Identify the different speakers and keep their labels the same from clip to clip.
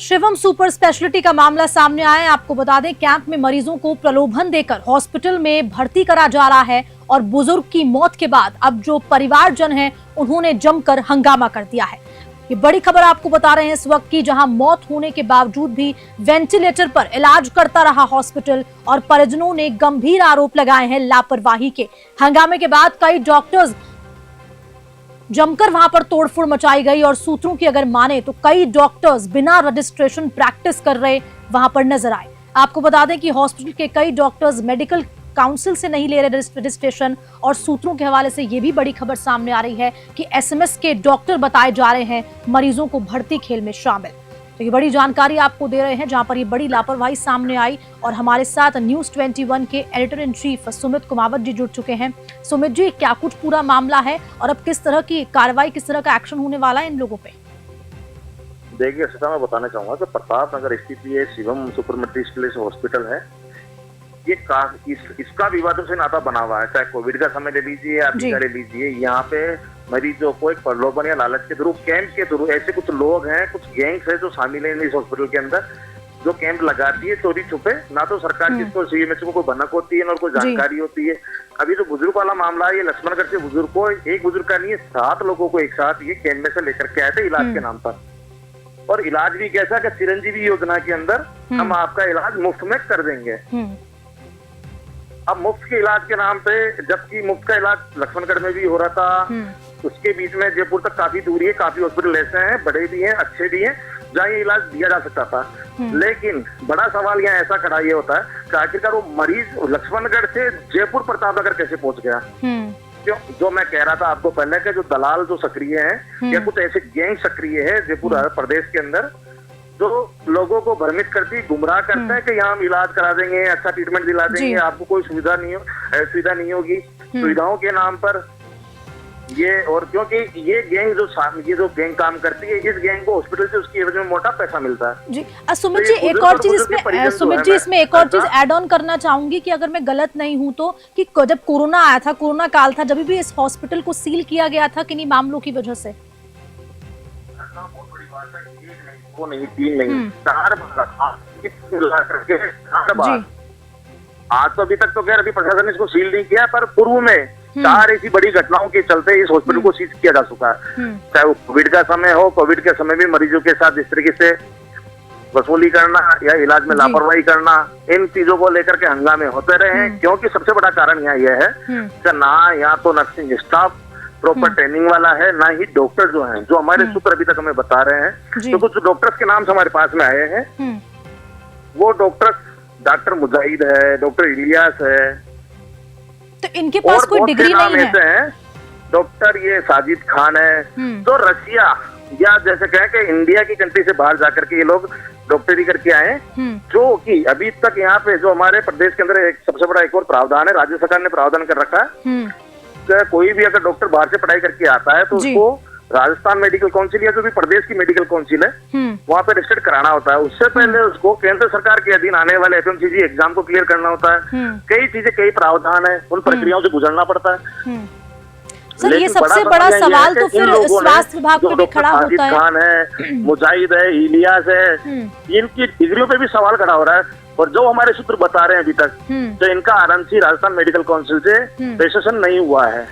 Speaker 1: Shivam super speciality का मामला सामने आया है। आपको बता दें, कैंप में मरीजों को प्रलोभन देकर हॉस्पिटल में भर्ती करा जा रहा है और बुजुर्ग की मौत के बाद अब जो परिवारजन हैं उन्होंने जमकर हंगामा कर दिया है। ये बड़ी खबर आपको बता रहे हैं इस वक्त की, जहां मौत होने के बावजूद भी वेंटिलेटर पर इलाज करता रहा हॉस्पिटल और परिजनों ने गंभीर आरोप लगाए हैं लापरवाही के। हंगामे के बाद कई डॉक्टर्स जमकर वहां पर तोड़फोड़ मचाई गई और सूत्रों की अगर माने तो कई डॉक्टर्स बिना रजिस्ट्रेशन प्रैक्टिस कर रहे वहां पर नजर आए। आपको बता दें कि हॉस्पिटल के कई डॉक्टर्स मेडिकल काउंसिल से नहीं ले रहे रजिस्ट्रेशन और सूत्रों के हवाले से यह भी बड़ी खबर सामने आ रही है कि एसएमएस के डॉक्टर बताए जा रहे हैं मरीजों को भर्ती खेल में शामिल। तो ये बड़ी जानकारी आपको दे रहे हैं जहां पर ये बड़ी लापरवाही सामने आई। और हमारे साथ न्यूज़ 21 के editor in chief Sumit Kumawat ji जुड़ चुके हैं। सुमित जी, क्या कुछ पूरा मामला है और अब किस तरह की कार्रवाई, किस तरह का एक्शन होने वाला है इन लोगों पे?
Speaker 2: देखिए सीता, मैं बताना चाहूंगा कि प्रताप नगर स्थित ये शिवम सुपर स्पेशलिटी हॉस्पिटल है। ये इसका विवादों से नाता बना हुआ है, चाहे कोविड का समय ले लीजिए या अभी का ले लीजिए। यहाँ पे मरीजों को एक प्रलोभन या लालच के थ्रू, कैंप के थ्रू, ऐसे कुछ लोग हैं, कुछ गैंग्स हैं जो शामिल हैं इस हॉस्पिटल के अंदर, जो कैंप लगाती है चोरी छुपे। ना तो सरकार जिसको सीएमएच को कोई भनक होती है ना कोई जानकारी होती है। अभी जो बुजुर्ग वाला मामला है, ये लक्ष्मणगढ़ के बुजुर्ग को, एक बुजुर्ग का नहीं है, 7 लोगों को एक साथ ये कैंप में से लेकर के आए थे इलाज के नाम पर। और इलाज भी कैसा कि चिरंजीवी योजना के अंदर हम आपका इलाज मुफ्त में कर देंगे। अब मुफ्त के इलाज के नाम पे, जबकि मुफ्त का इलाज लक्ष्मणगढ़ में भी हो रहा था, उसके बीच में जयपुर तक काफी दूरी है, काफी हॉस्पिटल ऐसे हैं, बड़े भी हैं, अच्छे भी हैं, जहाँ ये इलाज दिया जा सकता था। लेकिन बड़ा सवाल यहाँ ऐसा खड़ा ये होता है कि आखिरकार वो मरीज लक्ष्मणगढ़ से जयपुर प्रतापनगर कैसे पहुंच गया? क्यों? जो मैं कह रहा था आपको पहले के जो दलाल जो सक्रिय हैं या कुछ ऐसे गैंग सक्रिय है जयपुर प्रदेश के अंदर, जो लोगों को भ्रमित करती, गुमराह करता है कि यहाँ हम इलाज करा देंगे, अच्छा ट्रीटमेंट दिला देंगे, आपको कोई सुविधा नहीं होगी, सुविधाओं के नाम पर ये। और क्योंकि ये गैंग जो गैंग काम करती है, इस गैंग को हॉस्पिटल से उसकी एवज में मोटा पैसा मिलता है।
Speaker 1: जी सुमित जी, एक और चीज इसमें एक और चीज ऐड ऑन करना चाहूंगी कि अगर मैं गलत नहीं हूं तो, कि जब कोरोना आया था, कोरोना काल था, जब भी इस हॉस्पिटल को सील किया गया था किन्हीं मामलों की वजह से?
Speaker 2: वो नहीं, 3 नहीं, 4 बार। आज तो अभी तक तो खैर अभी प्रशासन ने इसको सील नहीं किया, पर पूर्व में 4 ऐसी बड़ी घटनाओं के चलते इस हॉस्पिटल को सीज किया जा चुका है। चाहे वो कोविड का समय हो, कोविड के समय भी मरीजों के साथ इस तरीके से वसूली करना या इलाज में लापरवाही करना, इन चीजों को लेकर के हंगामे होते रहे हैं। क्योंकि सबसे बड़ा कारण यहाँ यह है कि ना यहाँ तो नर्सिंग स्टाफ प्रॉपर ट्रेनिंग वाला है, ना ही डॉक्टर जो हैं, जो हमारे सूत्र अभी तक हमें बता रहे हैं। तो कुछ डॉक्टर्स के नाम हमारे पास में आए हैं। वो डॉक्टर्स डॉक्टर मुजाहिद है, डॉक्टर इलियास है,
Speaker 1: तो इनके पास कोई डिग्री नहीं है।
Speaker 2: डॉक्टर ये साजिद खान है, तो रशिया या जैसे कहें कि इंडिया की कंट्री से बाहर जाकर के ये लोग डॉक्टरी करके आए, जो कि अभी तक यहाँ पे जो हमारे प्रदेश के अंदर एक सबसे बड़ा एक और प्रावधान है, राज्य सरकार ने प्रावधान कर रखा है, कोई भी अगर डॉक्टर बाहर से पढ़ाई करके आता है तो उसको राजस्थान मेडिकल काउंसिल या जो भी प्रदेश की मेडिकल काउंसिल है वहाँ पे रजिस्टर्ड कराना होता है। उससे पहले उसको केंद्र सरकार के अधीन आने वाले एफएमसीजी एग्जाम को क्लियर करना होता है। कई चीजें, कई प्रावधान है, उन प्रक्रियाओं से गुजरना पड़ता है।
Speaker 1: सर, ये सबसे बड़ा सवाल तो फिर स्वास्थ्य विभाग पे भी खड़ा होता है।
Speaker 2: खान है, मुजाहिद है, इलियास है, इनकी डिग्रियों पे भी सवाल खड़ा हो रहा है। और जो हमारे सूत्र बता रहे हैं अभी तक, तो इनका आरएमसी राजस्थान मेडिकल काउंसिल से रजिस्ट्रेशन नहीं हुआ है।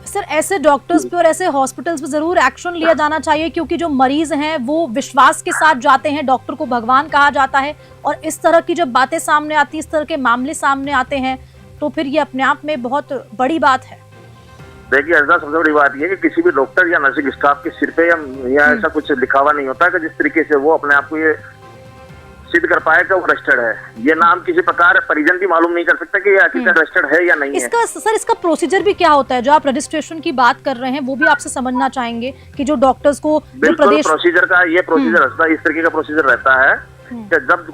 Speaker 1: सर, ऐसे डॉक्टर्स पे और ऐसे हॉस्पिटल्स पे जरूर एक्शन लिया जाना चाहिए, क्योंकि जो मरीज हैं वो विश्वास के साथ जाते हैं, डॉक्टर को भगवान कहा जाता है, और इस तरह की जब बातें सामने आती, इस तरह के मामले सामने आते हैं, तो फिर ये अपने आप में बहुत बड़ी बात है।
Speaker 2: देखिए ऐसा सबसे बड़ी बात यह है कि किसी भी डॉक्टर या नर्सिंग स्टाफ के सिर पे या ऐसा कुछ लिखा हुआ नहीं होता कि जिस तरीके से वो अपने आप को ये सिद्ध कर पाए कि वो रजिस्टर्ड है। ये नाम किसी प्रकार परिजन भी मालूम नहीं कर सकता कि ये आखिरकार रजिस्टर्ड है या नहीं है।
Speaker 1: सर, इसका प्रोसीजर भी क्या होता है? जो आप रजिस्ट्रेशन की बात कर रहे हैं वो भी आपसे समझना चाहेंगे कि जो डॉक्टर्स को
Speaker 2: बिल्कुल प्रोसीजर का ये प्रोसीजर रहता है, इस तरीके का प्रोसीजर रहता है कि जब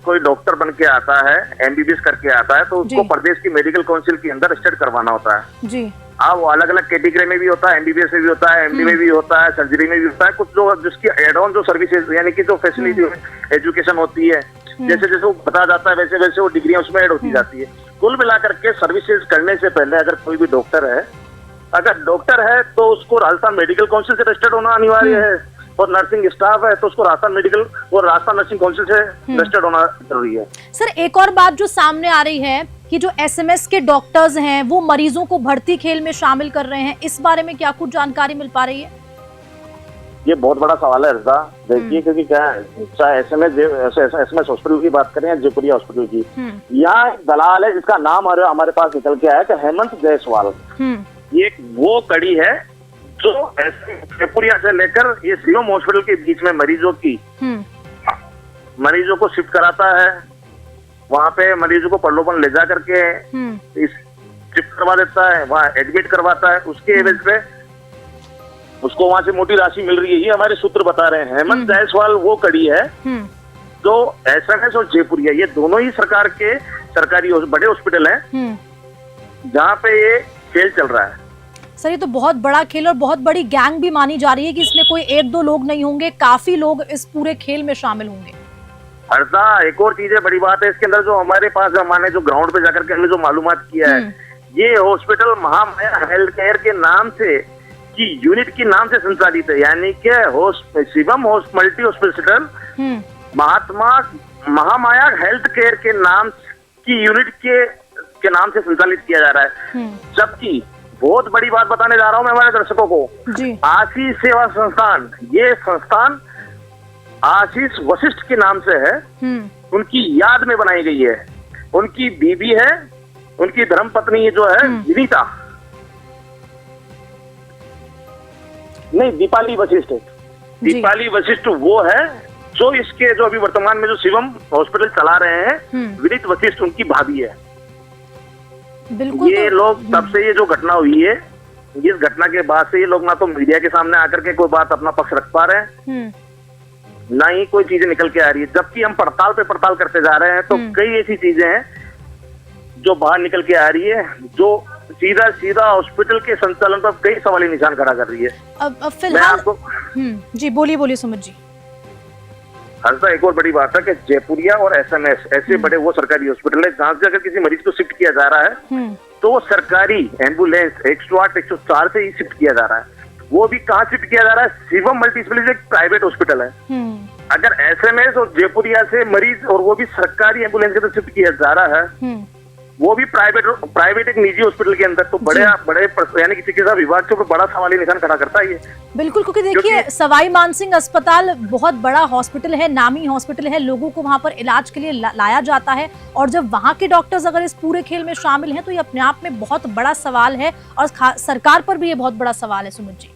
Speaker 2: कोई डॉक्टर बन के आता है, एमबीबीएस करके आता है, तो उसको प्रदेश की मेडिकल काउंसिल के अंदर रजिस्टर्ड करवाना होता है जी। वो अलग अलग कैटेगरी में भी होता है, एमबीबीएस में भी होता है, एमडी में भी होता है, सर्जरी में भी होता है। कुछ जो जिसकी एड ऑन जो सर्विसेज यानी कि जो फैसिलिटी एजुकेशन होती है, जैसे जैसे वो बता जाता है वैसे वैसे वो डिग्रियां उसमें ऐड होती जाती है। कुल मिलाकर के सर्विसेज करने से पहले अगर कोई भी डॉक्टर है तो उसको राजस्थान मेडिकल काउंसिल से रजिस्टर्ड होना अनिवार्य है। और नर्सिंग स्टाफ है तो उसको राजस्थान मेडिकल और राजस्थान नर्सिंग काउंसिल से रजिस्टर्ड होना जरूरी है।
Speaker 1: सर एक और बात जो सामने आ रही है कि जो एसएमएस के डॉक्टर्स हैं वो मरीजों को भर्ती खेल में शामिल कर रहे हैं, इस बारे में क्या कुछ जानकारी मिल पा रही है?
Speaker 2: ये बहुत बड़ा सवाल है हर्षदा, देखिए क्योंकि क्या है, चाहे एसएमएस हॉस्पिटल की बात करें या जयपुरिया हॉस्पिटल की, यहाँ एक दलाल है जिसका नाम हमारे पास निकल के आया कि हेमंत जायसवाल। ये वो कड़ी है जो जयपुरिया से लेकर ये शिवम हॉस्पिटल के बीच में मरीजों को शिफ्ट कराता है, वहाँ पे मरीजों को प्रलोभन ले जा करके शिफ्ट करवा देता है, वहाँ एडमिट करवाता है, उसके एवज पे उसको वहाँ से मोटी राशि मिल रही है। ये हमारे सूत्र बता रहे हैं। हेमंत जायसवाल वो कड़ी है जो एसएमएस और जयपुरिया ये दोनों ही सरकारी बड़े हॉस्पिटल हैं जहाँ पे ये खेल चल रहा है।
Speaker 1: सर ये तो बहुत बड़ा खेल और बहुत बड़ी गैंग भी मानी जा रही है कि इसमें कोई एक दो लोग नहीं होंगे, काफी लोग इस पूरे खेल में शामिल होंगे।
Speaker 2: हर्षदा एक और चीज है, बड़ी बात है इसके अंदर जो हमारे पास हमने जो ग्राउंड पे जाकर के हमने जो मालूमात किया है, ये हॉस्पिटल महामाया हेल्थ केयर के नाम से की यूनिट के नाम से संचालित है, यानी कि शिवम मल्टी हॉस्पिटल महात्मा महामाया हेल्थ केयर के नाम की यूनिट के नाम से संचालित किया जा रहा है। जबकि बहुत बड़ी बात बताने जा रहा हूं मैं हमारे दर्शकों को, आशीष सेवा संस्थान, ये संस्थान आशीष वशिष्ठ के नाम से है, उनकी याद में बनाई गई है। उनकी बीबी है, उनकी धर्मपत्नी जो है विनीता, नहीं दीपाली वशिष्ठ, दीपाली वशिष्ठ वो है जो इसके जो अभी वर्तमान में जो शिवम हॉस्पिटल चला रहे हैं, विनीत वशिष्ठ उनकी भाभी है।
Speaker 1: बिल्कुल
Speaker 2: ये लोग तब से ये जो घटना हुई है, इस घटना के बाद से ये लोग ना तो मीडिया के सामने आकर के कोई बात अपना पक्ष रख पा रहे हैं, ना ही कोई चीजें निकल के आ रही है। जबकि हम पड़ताल पे पड़ताल करते जा रहे हैं तो कई ऐसी चीजें हैं जो बाहर निकल के आ रही है, जो सीधा हॉस्पिटल के संचालन पर कई सवाली निशान खड़ा कर रही है।
Speaker 1: अब फिलहाल जी बोलिए सुमित जी।
Speaker 2: हर्षदा एक और बड़ी बात है कि जयपुरिया और एसएमएस ऐसे बड़े वो सरकारी हॉस्पिटल है जहाँ से अगर किसी मरीज को शिफ्ट किया जा रहा है तो वो सरकारी एम्बुलेंस 108 104 से ही शिफ्ट किया जा रहा है। वो भी कहाँ शिफ्ट किया जा रहा है? शिवम मल्टी स्पेशलिटी एक प्राइवेट हॉस्पिटल है। अगर एसएमएस और जयपुरिया से मरीज और वो भी सरकारी एम्बुलेंस से शिफ्ट किया जा रहा है, वो भी प्राइवेट एक निजी हॉस्पिटल के अंदर, तो बड़े यानी कि चिकित्सा विभाग के ऊपर बड़ा सवाली निशान खड़ा करता है ये।
Speaker 1: बिल्कुल, क्योंकि देखिए सवाई मानसिंह अस्पताल बहुत बड़ा हॉस्पिटल है, नामी हॉस्पिटल है, लोगों को वहां पर इलाज के लिए लाया जाता है, और जब वहां के डॉक्टर्स अगर इस पूरे खेल में शामिल हैं तो ये अपने आप में बहुत बड़ा सवाल है और सरकार पर भी ये बहुत बड़ा सवाल है। सुमित जी,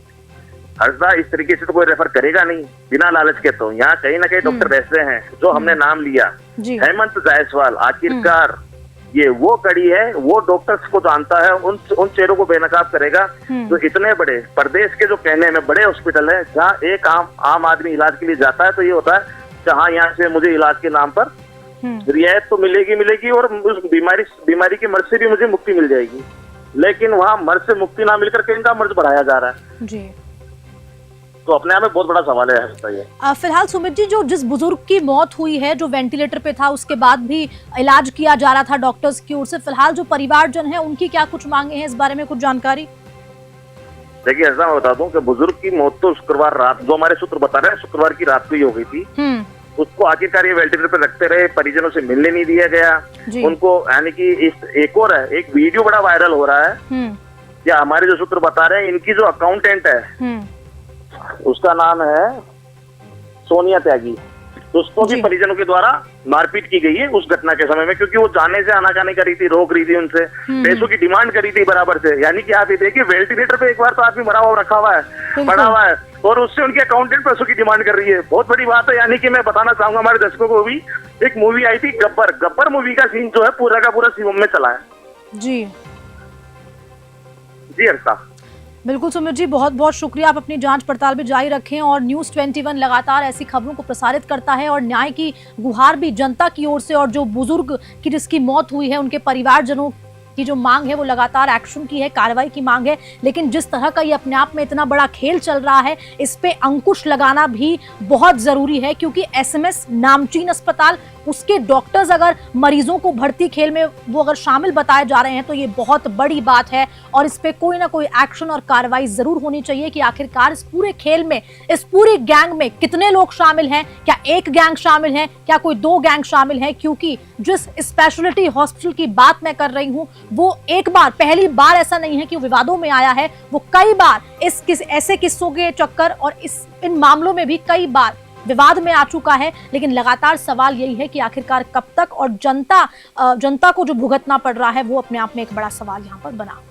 Speaker 2: हर्षदा इस तरीके से तो कोई रेफर करेगा नहीं बिना लालच के। तो यहाँ कहीं ना कहीं डॉक्टर ऐसे हैं जो हमने नाम लिया, हेमंत जायसवाल, आखिरकार ये वो कड़ी है, वो डॉक्टर्स को जानता है, उन चेहरों को बेनकाब करेगा जो इतने बड़े प्रदेश के जो कहने में बड़े हॉस्पिटल है, जहाँ एक आम आदमी इलाज के लिए जाता है तो ये होता है जहाँ यहाँ से मुझे इलाज के नाम पर रियायत तो मिलेगी और उस बीमारी की मर्ज से भी मुझे मुक्ति मिल जाएगी, लेकिन वहाँ मर्ज से मुक्ति ना मिलकर के इनका मर्ज बढ़ाया जा रहा है जी। तो अपने आप में बहुत बड़ा सवाल है।
Speaker 1: फिलहाल सुमित जी, जो जिस बुजुर्ग की मौत हुई है, जो वेंटिलेटर पे था, उसके बाद भी इलाज किया जा रहा था डॉक्टर्स की ओर से, फिलहाल जो परिवारजन है उनकी क्या कुछ मांगे हैं, इस बारे में कुछ जानकारी?
Speaker 2: देखिए ऐसा मैं बता दूं कि बुजुर्ग की मौत तो शुक्रवार रात, जो हमारे सूत्र बता रहे हैं, शुक्रवार की रात को ही हो गई थी। उसको आखिरकार ये वेंटिलेटर पे रखते रहे, परिजनों से मिलने नहीं दिया गया उनको, यानी कि एक और है, एक वीडियो बड़ा वायरल हो रहा है, या हमारे जो सूत्र बता रहे हैं, इनकी जो अकाउंटेंट है उसका नाम है सोनिया त्यागी, तो उसको भी परिजनों के द्वारा मारपीट की गई है उस घटना के समय में, क्योंकि वो जाने से आनाकानी करी थी, रोक रही थी उनसे, पैसों की डिमांड करी थी बराबर से। यानी कि आप ये देखिए वेंटिलेटर पे एक बार तो आदमी मरा हुआ रखा हुआ है, पड़ा हुआ है, और उससे उनके अकाउंटेंट पैसों की डिमांड कर रही है। बहुत बड़ी बात है। यानी कि मैं बताना चाहूंगा हमारे दर्शकों को भी, एक मूवी आई थी गब्बर मूवी का सीन जो है पूरा का पूरा शिवम में चला है जी हर्षा।
Speaker 1: बिल्कुल सुमित जी, बहुत बहुत शुक्रिया, आप अपनी जांच पड़ताल भी जारी रखें और न्यूज़ 21 लगातार ऐसी खबरों को प्रसारित करता है और न्याय की गुहार भी जनता की ओर से, और जो बुजुर्ग की जिसकी मौत हुई है उनके परिवारजनों की जो मांग है वो लगातार एक्शन की है, कार्रवाई की मांग है। लेकिन जिस तरह का ये अपने आप में इतना बड़ा खेल चल रहा है, इस पे अंकुश लगाना भी बहुत जरूरी है, क्योंकि एसएमएस नामचीन अस्पताल उसके डॉक्टर्स अगर मरीजों को भर्ती खेल में वो अगर शामिल बताए जा रहे हैं तो ये बहुत बड़ी बात है और इस पे कोई ना कोई एक्शन और कार्रवाई जरूर होनी चाहिए कि आखिरकार इस पूरे खेल में, इस पूरी गैंग में कितने लोग शामिल हैं, क्या एक गैंग शामिल है, क्या कोई दो गैंग शामिल है। क्योंकि जिस स्पेशलिटी हॉस्पिटल की बात मैं कर रही हूं वो एक बार, पहली बार ऐसा नहीं है कि विवादों में आया है, वो कई बार ऐसे किस्सों के चक्कर और इन मामलों में भी कई बार विवाद में आ चुका है। लेकिन लगातार सवाल यही है कि आखिरकार कब तक, और जनता को जो भुगतना पड़ रहा है वो अपने आप में एक बड़ा सवाल यहाँ पर बना।